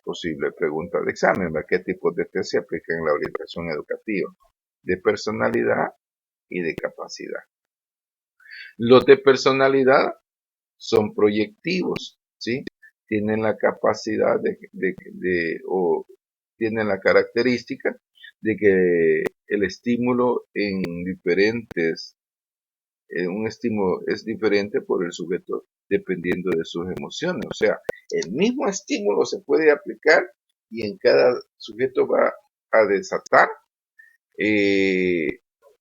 posible pregunta de examen, ¿verdad? ¿Qué tipos de test se aplican en la orientación educativa? De personalidad y de capacidad. Los de personalidad son proyectivos, ¿sí? Tienen la capacidad o tienen la característica de que el estímulo en diferentes un estímulo es diferente por el sujeto dependiendo de sus emociones. O sea, el mismo estímulo se puede aplicar y en cada sujeto va a desatar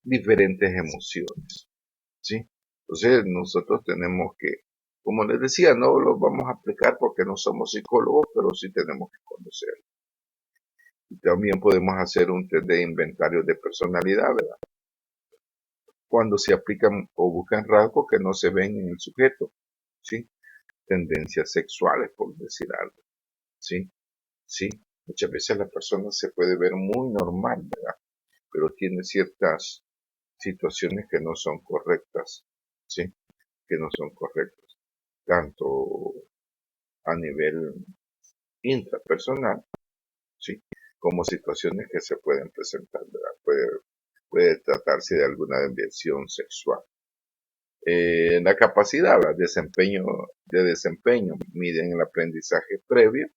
diferentes emociones, ¿sí? Entonces nosotros tenemos que, como les decía, no lo vamos a aplicar porque no somos psicólogos, pero sí tenemos que conocerlo. Y también podemos hacer un test de inventario de personalidad, ¿verdad? Cuando se aplican o buscan rasgos que no se ven en el sujeto, ¿sí? Tendencias sexuales, por decir algo, ¿sí? Sí, muchas veces la persona se puede ver muy normal, ¿verdad? Pero tiene ciertas situaciones que no son correctas, ¿sí? Que no son correctas, tanto a nivel intrapersonal, ¿sí? Como situaciones que se pueden presentar, ¿verdad? Puede tratarse de alguna desviación sexual. La capacidad, de desempeño, miden el aprendizaje previo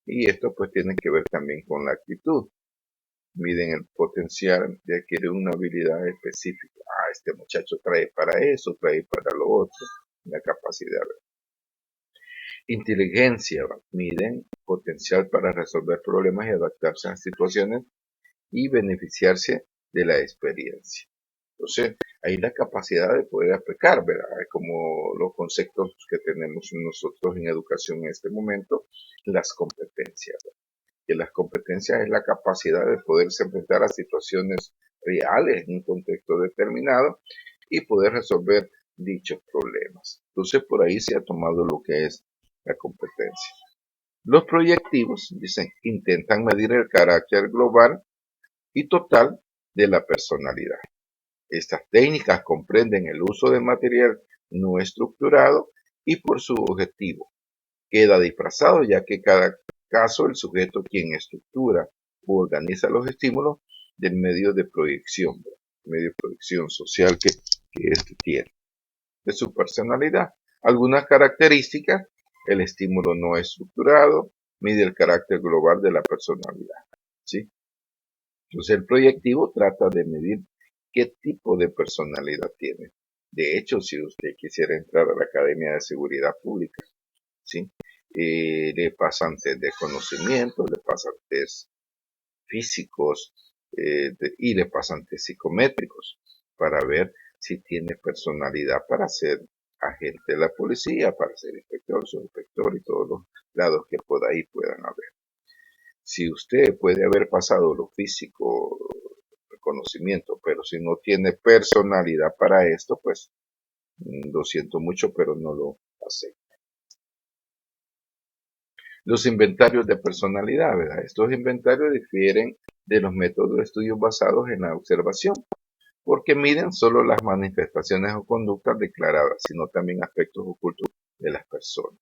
y esto pues tiene que ver también con la actitud. Miden el potencial de adquirir una habilidad específica. Este muchacho trae para eso, trae para lo otro, la capacidad. Inteligencia, miden potencial para resolver problemas y adaptarse a situaciones y beneficiarse de la experiencia. Entonces, ahí la capacidad de poder aplicar, ¿verdad? Como los conceptos que tenemos nosotros en educación en este momento, las competencias. ¿Verdad? Que las competencias es la capacidad de poderse enfrentar a situaciones reales en un contexto determinado y poder resolver dichos problemas. Entonces, por ahí se ha tomado lo que es la competencia. Los proyectivos, dicen, intentan medir el carácter global y total de la personalidad. Estas técnicas comprenden el uso de material no estructurado y por su objetivo. Queda disfrazado ya que cada caso el sujeto quien estructura o organiza los estímulos del medio de proyección social que éste tiene. De su personalidad. Algunas características, el estímulo no estructurado, mide el carácter global de la personalidad. ¿Sí? Entonces el proyectivo trata de medir qué tipo de personalidad tiene. De hecho, si usted quisiera entrar a la Academia de Seguridad Pública, ¿sí? Le pasan test de conocimiento, le pasan test físicos y le pasan test psicométricos para ver si tiene personalidad para ser agente de la policía, para ser inspector, subinspector y todos los lados que por ahí puedan haber. Si usted puede haber pasado lo físico, el conocimiento, pero si no tiene personalidad para esto, pues lo siento mucho, pero no lo hace. Los inventarios de personalidad, ¿verdad? Estos inventarios difieren de los métodos de estudio basados en la observación, porque miden solo las manifestaciones o conductas declaradas, sino también aspectos ocultos de las personas.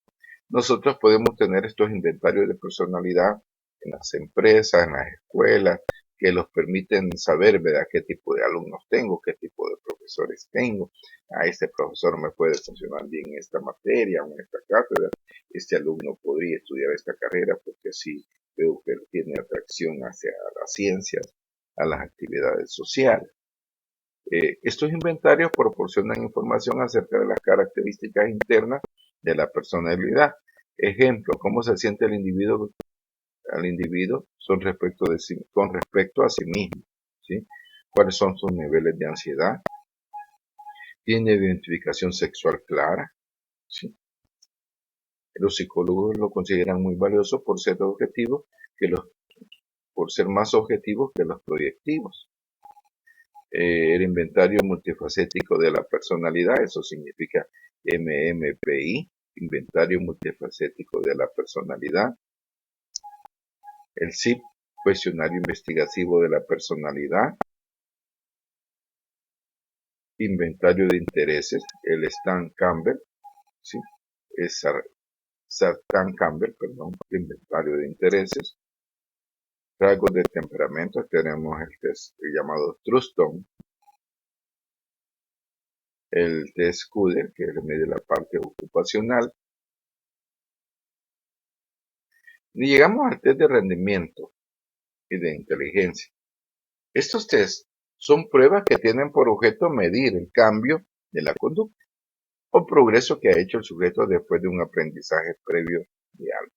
Nosotros podemos tener estos inventarios de personalidad en las empresas, en las escuelas, que nos permiten saber, ¿verdad?, qué tipo de alumnos tengo, qué tipo de profesores tengo. Este profesor me puede funcionar bien en esta materia o en esta cátedra. Este alumno podría estudiar esta carrera porque así veo que tiene atracción hacia las ciencias, a las actividades sociales. Estos inventarios proporcionan información acerca de las características internas de la personalidad. Ejemplo, cómo se siente el individuo con respecto a sí mismo, ¿sí? Cuáles son sus niveles de ansiedad, tiene identificación sexual clara, ¿sí? Los psicólogos lo consideran muy valioso por ser más objetivos que los proyectivos. El inventario multifacético de la personalidad, eso significa MMPI, inventario multifacético de la personalidad. El CIP, cuestionario investigativo de la personalidad. Inventario de intereses, el Stan Campbell, ¿sí? Es Stan Campbell, perdón, inventario de intereses. Rasgos de temperamento, tenemos el test llamado Truston, el test Kuder, que mide la parte ocupacional. Y llegamos al test de rendimiento y de inteligencia. Estos tests son pruebas que tienen por objeto medir el cambio de la conducta o progreso que ha hecho el sujeto después de un aprendizaje previo de algo.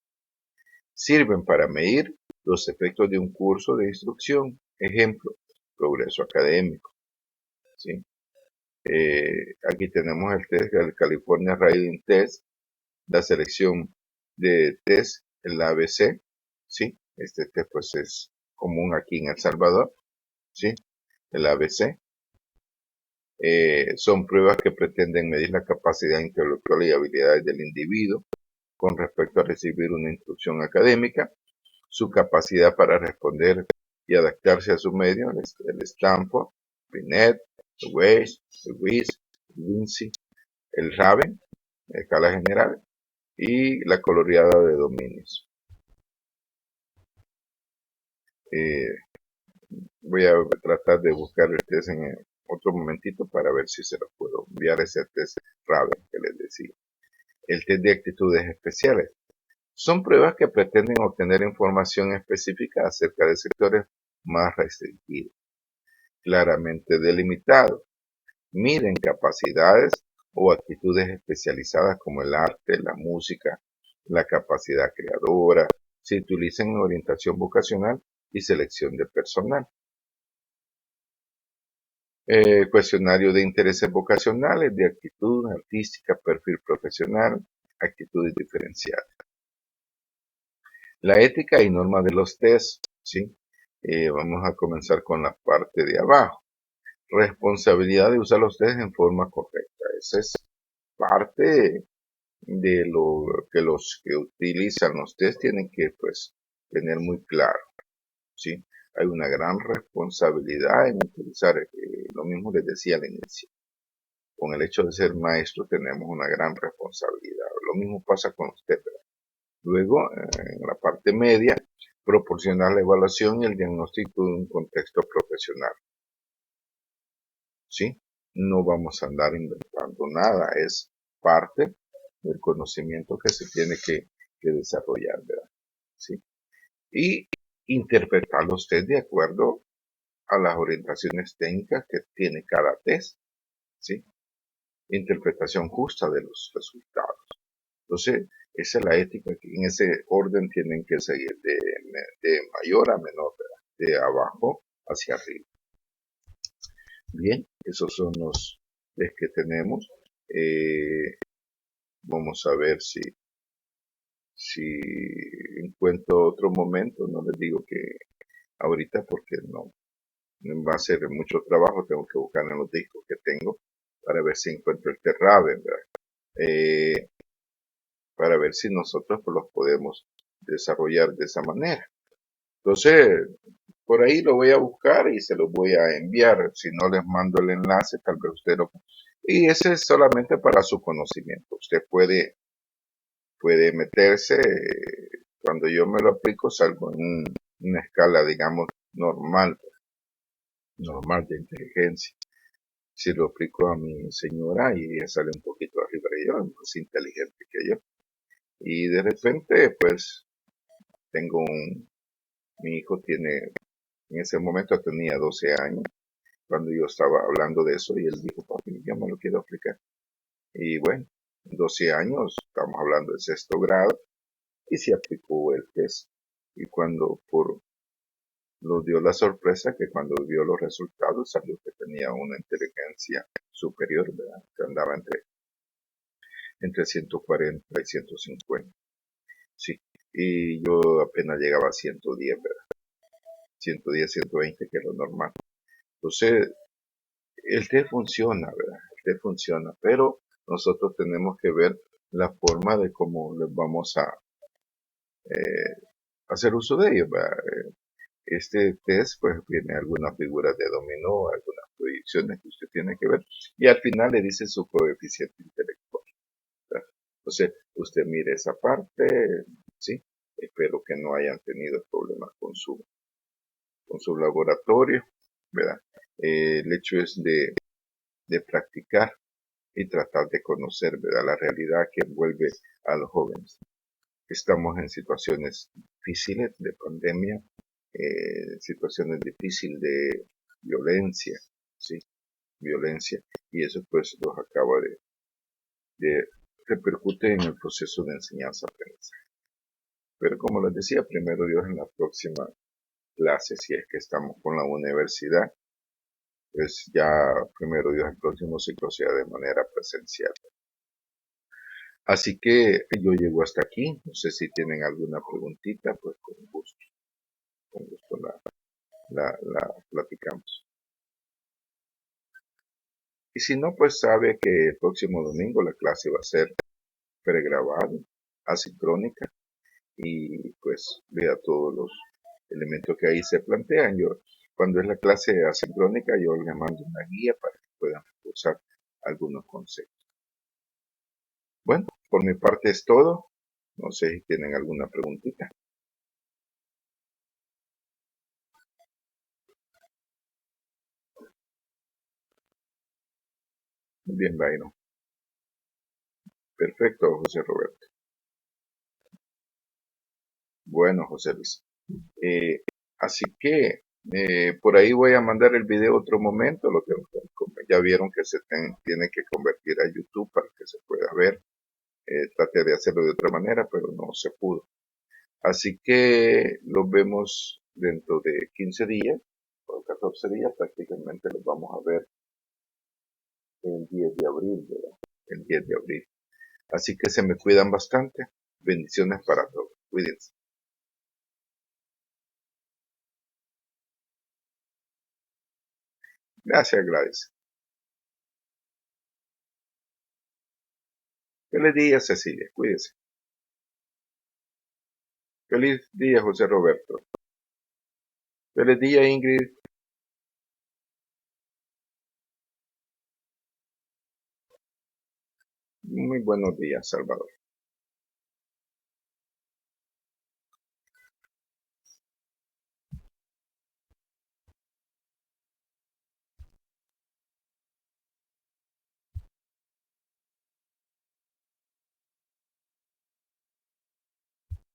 Sirven para medir los efectos de un curso de instrucción. Ejemplo, progreso académico, ¿sí? Aquí tenemos el test del California Writing Test, la selección de test, el ABC, ¿sí? Este test pues es común aquí en El Salvador, ¿sí? El ABC. Son pruebas que pretenden medir la capacidad intelectual y habilidades del individuo con respecto a recibir una instrucción académica, su capacidad para responder y adaptarse a su medio, el Stanford, Binet, el Weiss, el WIS, el Vinci, el Raven, escala general, y la coloreada de dominios. Voy a tratar de buscar el test en otro momentito para ver si se lo puedo enviar, ese test Raven que les decía. El test de actitudes especiales. Son pruebas que pretenden obtener información específica acerca de sectores más restringidos, claramente delimitados. Miden capacidades o actitudes especializadas como el arte, la música, la capacidad creadora. Se utilizan en orientación vocacional y selección de personal. Cuestionario de intereses vocacionales, de actitud artística, perfil profesional, actitudes diferenciadas. La ética y norma de los test, ¿sí? Vamos a comenzar con la parte de abajo. Responsabilidad de usar los test en forma correcta. Esa es parte de lo que los que utilizan los test tienen que pues tener muy claro, ¿sí? Hay una gran responsabilidad en utilizar, lo mismo les decía al inicio. Con el hecho de ser maestro tenemos una gran responsabilidad. Lo mismo pasa con usted, ¿verdad? Luego, en la parte media, proporcionar la evaluación y el diagnóstico de un contexto profesional. ¿Sí? No vamos a andar inventando nada, es parte del conocimiento que se tiene que desarrollar, ¿verdad? ¿Sí? Y interpretarlo usted de acuerdo a las orientaciones técnicas que tiene cada test, ¿sí? interpretación justa de los resultados. Entonces, esa es la ética que en ese orden tienen que seguir de mayor a menor, ¿verdad? De abajo hacia arriba. Bien, esos son los que tenemos. Vamos a ver si encuentro otro momento. No les digo que ahorita porque no va a ser mucho trabajo. Tengo que buscar en los discos que tengo para ver si encuentro el Terraven, ¿verdad? Para ver si nosotros pues, los podemos desarrollar de esa manera. Entonces, por ahí lo voy a buscar y se lo voy a enviar. Si no les mando el enlace, tal vez usted lo... Y ese es solamente para su conocimiento. Usted puede meterse, cuando yo me lo aplico salgo en una escala, digamos, normal de inteligencia. Si lo aplico a mi señora y ella sale un poquito arriba de yo, es más inteligente que yo. Y de repente, pues, mi hijo en ese momento tenía 12 años, cuando yo estaba hablando de eso, y él dijo, papi, yo me lo quiero aplicar. Y bueno, 12 años, estamos hablando de sexto grado, y se aplicó el test. Y nos dio la sorpresa que cuando vio los resultados salió que tenía una inteligencia superior, ¿verdad? Que andaba entre 140 y 150. Sí, y yo apenas llegaba a 110, ¿verdad? 110, 120, que es lo normal. Entonces, el té funciona, ¿verdad? El té funciona, pero nosotros tenemos que ver la forma de cómo les vamos a hacer uso de ellos, ¿verdad? Este test, pues, viene algunas figuras de dominó, algunas proyecciones que usted tiene que ver, y al final le dice su coeficiente intelectual, ¿verdad? Entonces, usted mire esa parte, ¿sí? Espero que no hayan tenido problemas con su laboratorio, ¿verdad? El hecho es de practicar y tratar de conocer, ¿verdad?, la realidad que envuelve a los jóvenes. Estamos en situaciones difíciles de pandemia, situaciones difíciles de violencia, ¿sí? Violencia, y eso pues los acaba de repercute en el proceso de enseñanza-aprendizaje. Pero como les decía, primero Dios, en la próxima clase, si es que estamos con la universidad, pues ya primero Dios, el próximo ciclo sea de manera presencial. Así que yo llego hasta aquí. No sé si tienen alguna preguntita, pues con gusto la platicamos. Y si no, pues sabe que el próximo domingo la clase va a ser pregrabada, asincrónica, y pues vea todos los elementos que ahí se plantean. Yo, cuando es la clase asincrónica, yo le mando una guía para que puedan usar algunos conceptos. Bueno, por mi parte es todo. No sé si tienen alguna preguntita. Bien, Byron. Perfecto, José Roberto. Bueno, José Luis. Así que por ahí voy a mandar el video otro momento. Ya vieron que tiene que convertir a YouTube para que se pueda ver. Traté de hacerlo de otra manera, pero no se pudo. Así que los vemos dentro de 15 días, o 14 días prácticamente los vamos a ver el 10 de abril, ¿verdad? El 10 de abril. Así que se me cuidan bastante. Bendiciones para todos. Cuídense. Gracias, Gladys. Feliz día, Cecilia. Cuídense. Feliz día, José Roberto. Feliz día, Ingrid. Muy buenos días, Salvador.